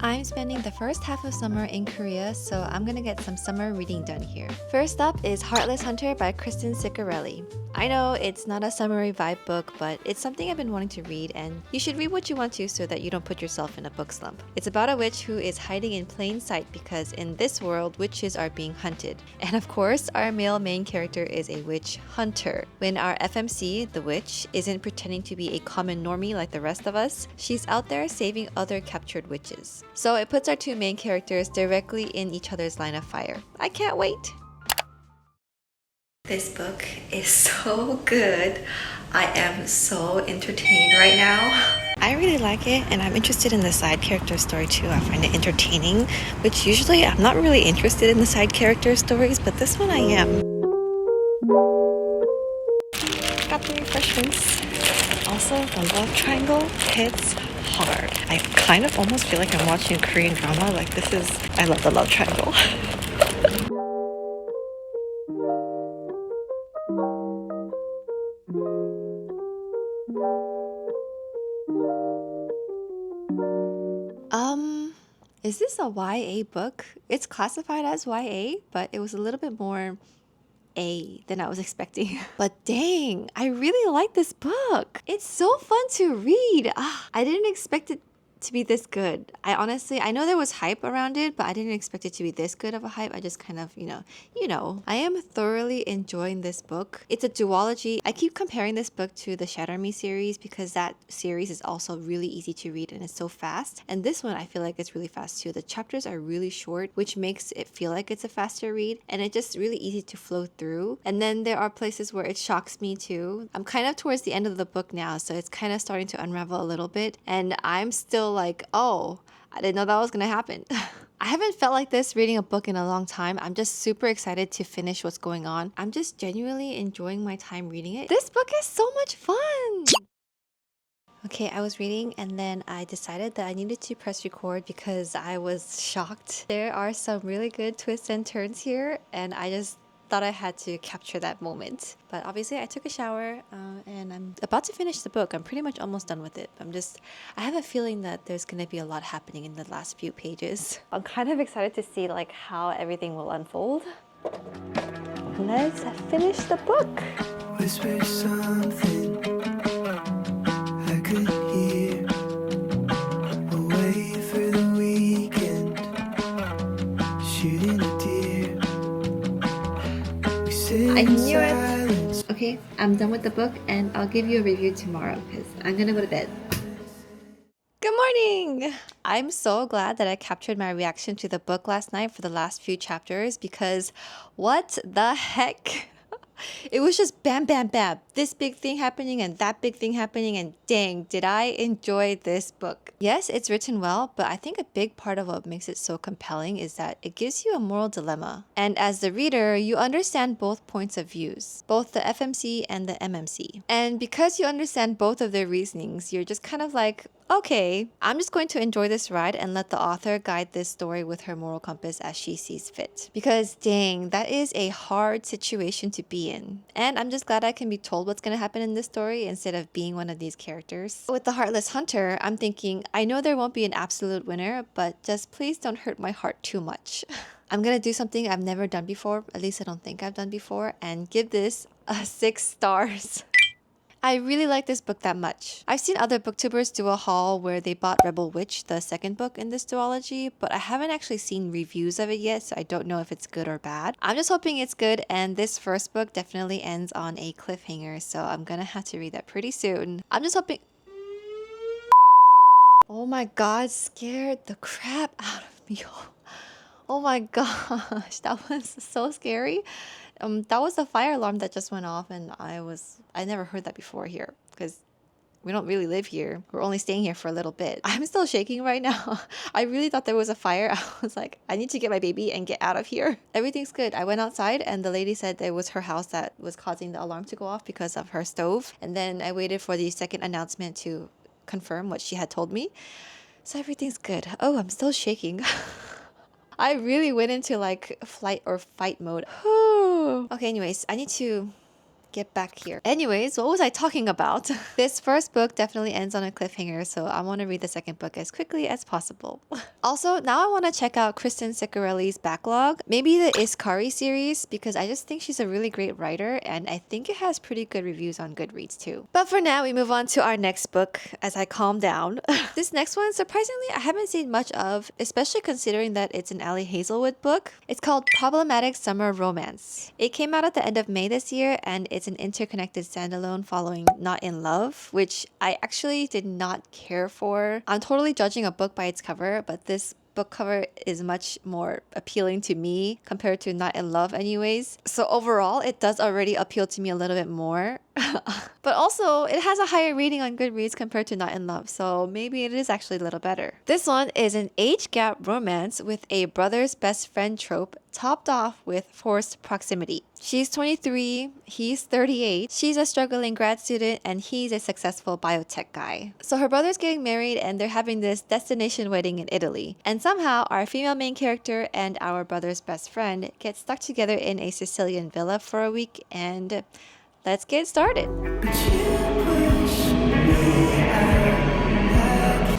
I'm spending the first half of summer in Korea, so I'm gonna get some summer reading done here. First up is Heartless Hunter by Kristen Ciccarelli. I know it's not a summery vibe book, but it's something I've been wanting to read, and you should read what you want to so that you don't put yourself in a book slump. It's about a witch who is hiding in plain sight because in this world, witches are being hunted. And of course, our male main character is a witch hunter. When our FMC, the witch, isn't pretending to be a common normie like the rest of us, she's out there saving other captured witches. So it puts our two main characters directly in each other's line of fire. I can't wait! This book is so good. I am so entertained right now. I really like it, and I'm interested in the side character story too. I find it entertaining, which usually I'm not really interested in the side character stories, but this one I am. Got the refreshments. Also, the love triangle hits hard. I kind of almost feel like I'm watching a Korean drama. I love the love triangle. Is this a YA book? It's classified as YA, but it was a little bit more A than I was expecting. But dang, I really like this book. It's so fun to read. I didn't expect it to be this good. I know there was hype around it, but I didn't expect it to be this good of a hype. I just kind of, I am thoroughly enjoying this book. It's a duology. I keep comparing this book to the Shatter Me series because that series is also really easy to read and it's so fast. And this one, I feel like it's really fast too. The chapters are really short, which makes it feel like it's a faster read, and it's just really easy to flow through. And then there are places where it shocks me too. I'm kind of towards the end of the book now, so it's kind of starting to unravel a little bit, and I'm still like, oh, I didn't know that was gonna happen. I haven't felt like this reading a book in a long time. I'm just super excited to finish what's going on. I'm just genuinely enjoying my time reading it. This book is so much fun! Okay, I was reading and then I decided that I needed to press record because I was shocked. There are some really good twists and turns here, and I just thought I had to capture that moment. But obviously I took a shower and I'm about to finish the book. I'm pretty much almost done with it. I have a feeling that there's gonna be a lot happening in the last few pages. I'm kind of excited to see like how everything will unfold. Let's finish the book. Whisper something I could hear. Away for the weekend, shooting a deer. I knew it! Okay, I'm done with the book and I'll give you a review tomorrow because I'm gonna go to bed. Good morning! I'm so glad that I captured my reaction to the book last night for the last few chapters because what the heck? It was just bam, bam, bam. This big thing happening and that big thing happening, and dang, did I enjoy this book. Yes, it's written well, but I think a big part of what makes it so compelling is that it gives you a moral dilemma. And as the reader, you understand both points of views, both the FMC and the MMC. And because you understand both of their reasonings, you're just kind of like, okay, I'm just going to enjoy this ride and let the author guide this story with her moral compass as she sees fit. Because dang, that is a hard situation to be in. And I'm just glad I can be told what's going to happen in this story instead of being one of these characters. With the Heartless Hunter, I'm thinking, I know there won't be an absolute winner, but just please don't hurt my heart too much. I'm gonna do something I've never done before, at least I don't think I've done before, and give this a 6 stars. I really like this book that much. I've seen other booktubers do a haul where they bought Rebel Witch, the second book in this duology, but I haven't actually seen reviews of it yet, so I don't know if it's good or bad. I'm just hoping it's good, and this first book definitely ends on a cliffhanger, so I'm gonna have to read that pretty soon. I'm just hoping... Oh my god, scared the crap out of me. Oh my gosh, that was so scary. That was the fire alarm that just went off, and I never heard that before here because we don't really live here. We're only staying here for a little bit. I'm still shaking right now. I really thought there was a fire. I was like, I need to get my baby and get out of here. Everything's good. I went outside and the lady said it was her house that was causing the alarm to go off because of her stove. And then I waited for the second announcement to confirm what she had told me. So everything's good. Oh, I'm still shaking. I really went into like flight or fight mode. Okay, anyways, I need to get back here. Anyways, what was I talking about? This first book definitely ends on a cliffhanger, so I want to read the second book as quickly as possible. Also, now I want to check out Kristen Ciccarelli's backlog, maybe the Iskari series, because I just think she's a really great writer and I think it has pretty good reviews on Goodreads too. But for now, we move on to our next book as I calm down. This next one, surprisingly, I haven't seen much of, especially considering that it's an Ali Hazelwood book. It's called Problematic Summer Romance. It came out at the end of May this year and it's an interconnected standalone following Not in Love, which I actually did not care for. I'm totally judging a book by its cover, but this book cover is much more appealing to me compared to Not in Love anyways. So overall, it does already appeal to me a little bit more. But also, it has a higher rating on Goodreads compared to Not in Love, so maybe it is actually a little better. This one is an age gap romance with a brother's best friend trope topped off with forced proximity. She's 23, he's 38, she's a struggling grad student, and he's a successful biotech guy. So her brother's getting married and they're having this destination wedding in Italy. And somehow our female main character and our brother's best friend get stuck together in a Sicilian villa for a week, and let's get started.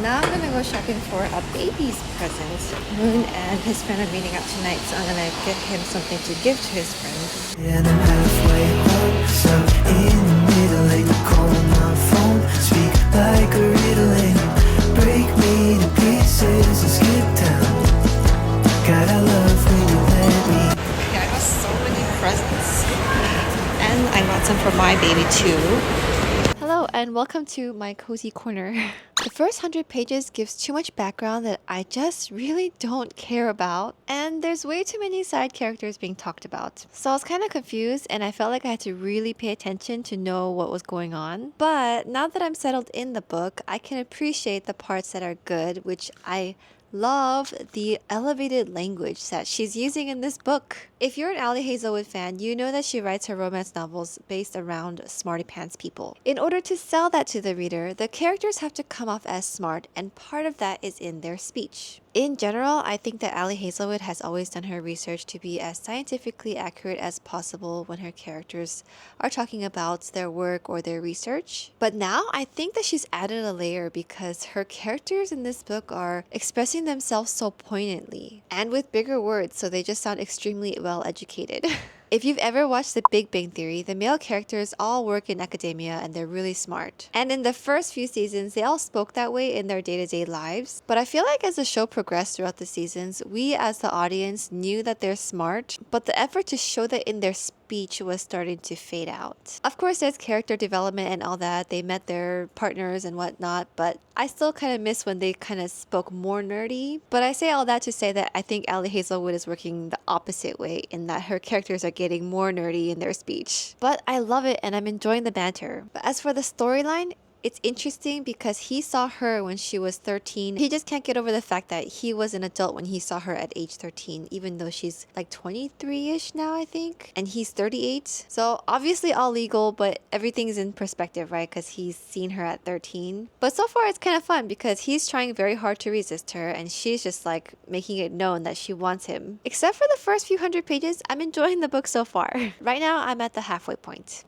Now I'm gonna go shopping for a baby's present. Moon and his friend are meeting up tonight, so I'm gonna get him something to give to his friend. And I'm halfway home, stuck in the middle, like a call on my phone. Speak like a riddling, break me to pieces and skip town. God, I love when you let me. Okay, I got so many presents. And I got some for my baby too. Hello and welcome to my cozy corner. The first 100 pages gives too much background that I just really don't care about, and there's way too many side characters being talked about. So I was kind of confused and I felt like I had to really pay attention to know what was going on. But now that I'm settled in the book, I can appreciate the parts that are good, which I love the elevated language that she's using in this book. If you're an Ali Hazelwood fan, you know that she writes her romance novels based around smarty pants people. In order to sell that to the reader, the characters have to come off as smart, and part of that is in their speech. In general, I think that Ali Hazelwood has always done her research to be as scientifically accurate as possible when her characters are talking about their work or their research. But now I think that she's added a layer because her characters in this book are expressing themselves so poignantly and with bigger words, so they just sound extremely well educated. If you've ever watched The Big Bang Theory, the male characters all work in academia and they're really smart. And in the first few seasons, they all spoke that way in their day-to-day lives. But I feel like as the show progressed throughout the seasons, we as the audience knew that they're smart, but the effort to show that in their speech was starting to fade out. Of course, there's character development and all that. They met their partners and whatnot, but I still kind of miss when they kind of spoke more nerdy. But I say all that to say that I think Ali Hazelwood is working the opposite way in that her characters are getting more nerdy in their speech. But I love it and I'm enjoying the banter. But as for the storyline, it's interesting because he saw her when she was 13. He just can't get over the fact that he was an adult when he saw her at age 13, even though she's like 23-ish now, I think. And he's 38. So obviously all legal, but everything's in perspective, right? Because he's seen her at 13. But so far it's kind of fun because he's trying very hard to resist her and she's just like making it known that she wants him. Except for the first few 100 pages, I'm enjoying the book so far. Right now, I'm at the halfway point.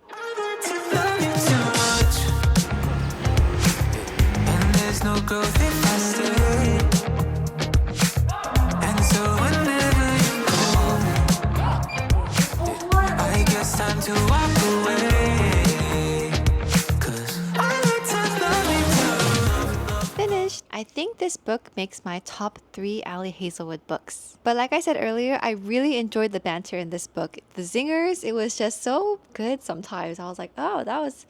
No growth if I stay. And so whenever you call me, I guess time to walk away. 'Cause I like to love you. Finished. I think this book makes my top 3 Ali Hazelwood books. But like I said earlier, I really enjoyed the banter in this book. The zingers, it was just so good sometimes. I was like, oh, that was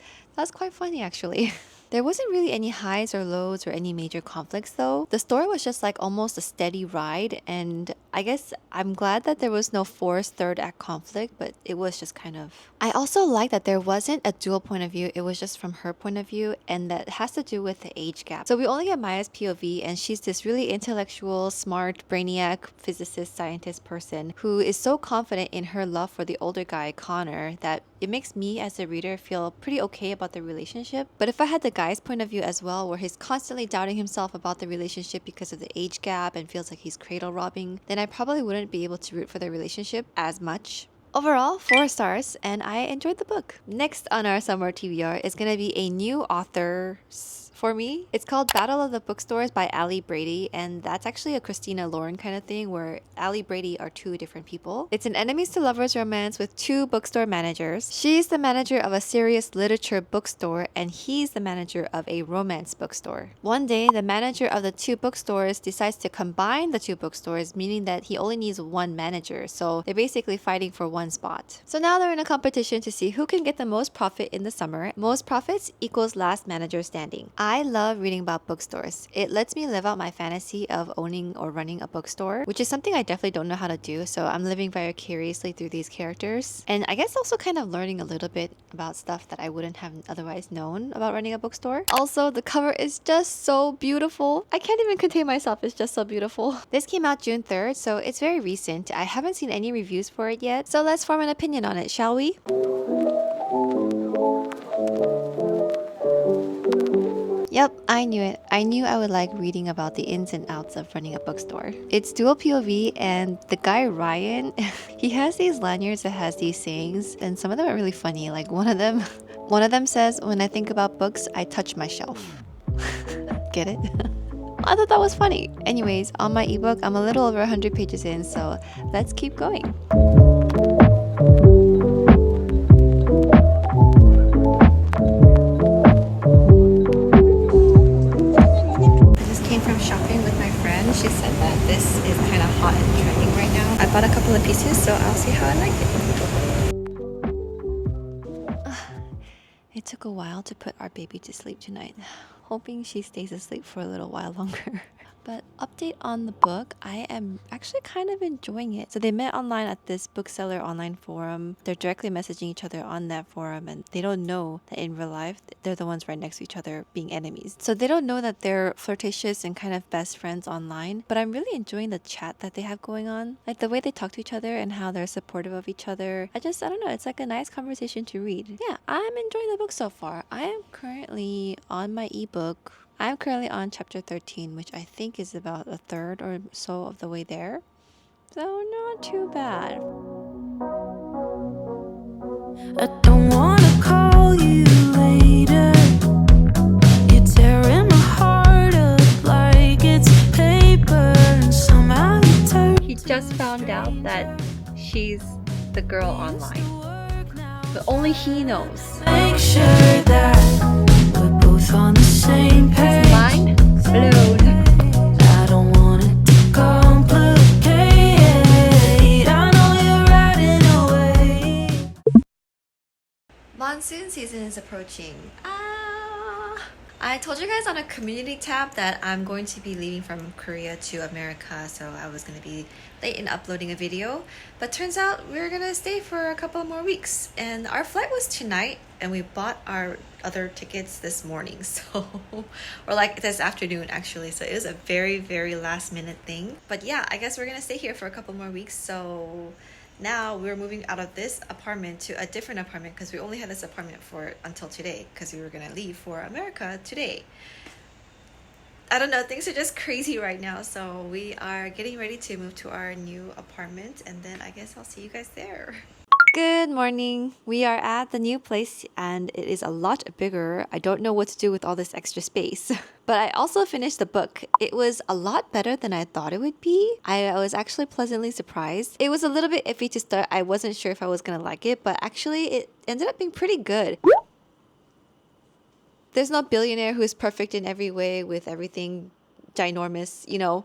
quite funny actually. There wasn't really any highs or lows or any major conflicts though. The story was just like almost a steady ride, and I guess I'm glad that there was no forced third act conflict, but it was just kind of... I also like that there wasn't a dual point of view, it was just from her point of view, and that has to do with the age gap. So we only get Maya's POV, and she's this really intellectual, smart, brainiac, physicist, scientist person who is so confident in her love for the older guy, Connor, that it makes me as a reader feel pretty okay about the relationship. But if I had the guy's point of view as well, where he's constantly doubting himself about the relationship because of the age gap and feels like he's cradle robbing, then I probably wouldn't be able to root for the relationship as much. Overall, 4 stars, and I enjoyed the book. Next on our summer TBR is gonna be a new author for me. It's called Battle of the Bookstores by Ali Brady, and that's actually a Christina Lauren kind of thing where Ali Brady are 2 different people. It's an enemies to lovers romance with 2 bookstore managers. She's the manager of a serious literature bookstore, and he's the manager of a romance bookstore. One day, the manager of the 2 bookstores decides to combine the 2 bookstores, meaning that he only needs 1 manager, so they're basically fighting for 1 spot. So now they're in a competition to see who can get the most profit in the summer. Most profits equals last manager standing. I love reading about bookstores. It lets me live out my fantasy of owning or running a bookstore, which is something I definitely don't know how to do, so I'm living vicariously through these characters. And I guess also kind of learning a little bit about stuff that I wouldn't have otherwise known about running a bookstore. Also, the cover is just so beautiful. I can't even contain myself, it's just so beautiful. This came out June 3rd, so it's very recent. I haven't seen any reviews for it yet, so let's form an opinion on it, shall we? Yep, I knew it. I knew I would like reading about the ins and outs of running a bookstore. It's dual POV, and the guy Ryan, he has these lanyards that has these sayings, and some of them are really funny. Like one of them says, "When I think about books, I touch my shelf." Get it? I thought that was funny. Anyways, on my ebook, I'm a little over 100 pages in, so let's keep going. From shopping with my friend, she said that this is kind of hot and trending right now. I bought a couple of pieces, so I'll see how I like it. It took a while to put our baby to sleep tonight, hoping she stays asleep for a little while longer. But update on the book, I am actually kind of enjoying it. So they met online at this bookseller online forum. They're directly messaging each other on that forum, and they don't know that in real life, they're the ones right next to each other being enemies. So they don't know that they're flirtatious and kind of best friends online. But I'm really enjoying the chat that they have going on. Like the way they talk to each other and how they're supportive of each other. I don't know, it's like a nice conversation to read. Yeah, I'm enjoying the book so far. I am currently on my ebook. I'm currently on chapter 13, which I think is about a third or so of the way there. So not too bad. I don't wanna call you later. You're tearing my heart up like it's paper, and somehow you turn. He just found out that she's the girl online, but only he knows. Make sure that we're both on the same page. Mind blown. I don't want it to complicate. I know you're riding away. Monsoon season is approaching. I told you guys on a community tab that I'm going to be leaving from Korea to America, so I was going to be late in uploading a video. But turns out we're going to stay for a couple more weeks. And our flight was tonight, and we bought our other tickets this morning. So, or like this afternoon actually. So it was a very, very last minute thing. But yeah, I guess we're going to stay here for a couple more weeks. So now we're moving out of this apartment to a different apartment because we only had this apartment for until today because we were going to leave for America today. I don't know, things are just crazy right now, so we are getting ready to move to our new apartment, and then I guess I'll see you guys there. Good morning. We are at the new place and it is a lot bigger. I don't know what to do with all this extra space. But I also finished the book. It was a lot better than I thought it would be. I was actually pleasantly surprised. It was a little bit iffy to start. I wasn't sure if I was going to like it, but actually it ended up being pretty good. There's no billionaire who's perfect in every way with everything ginormous, you know.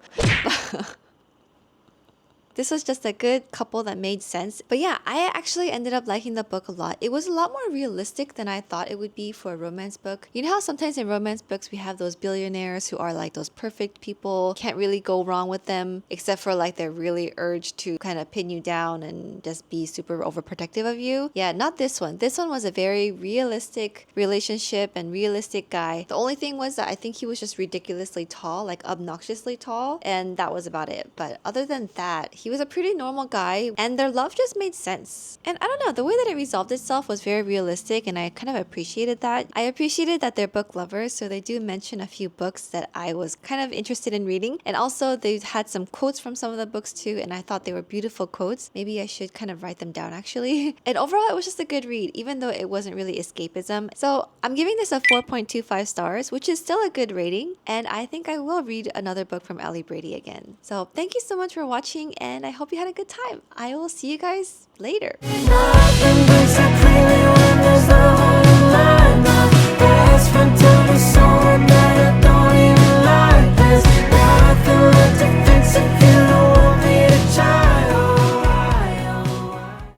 This was just a good couple that made sense. But yeah, I actually ended up liking the book a lot. It was a lot more realistic than I thought it would be for a romance book. You know how sometimes in romance books we have those billionaires who are like those perfect people, can't really go wrong with them, except for like their really urge to kind of pin you down and just be super overprotective of you. Yeah, not this one. This one was a very realistic relationship and realistic guy. The only thing was that I think he was just ridiculously tall, like obnoxiously tall, and that was about it. But other than that, he He was a pretty normal guy, and their love just made sense. And I don't know, the way that it resolved itself was very realistic, and I kind of appreciated that. I appreciated that they're book lovers, so they do mention a few books that I was kind of interested in reading. And also, they had some quotes from some of the books too, and I thought they were beautiful quotes. Maybe I should kind of write them down actually. And overall, it was just a good read, even though it wasn't really escapism. So I'm giving this a 4.25 stars, which is still a good rating. And I think I will read another book from Ellie Brady again. So thank you so much for watching, and I hope you had a good time. I will see you guys later. Nothing but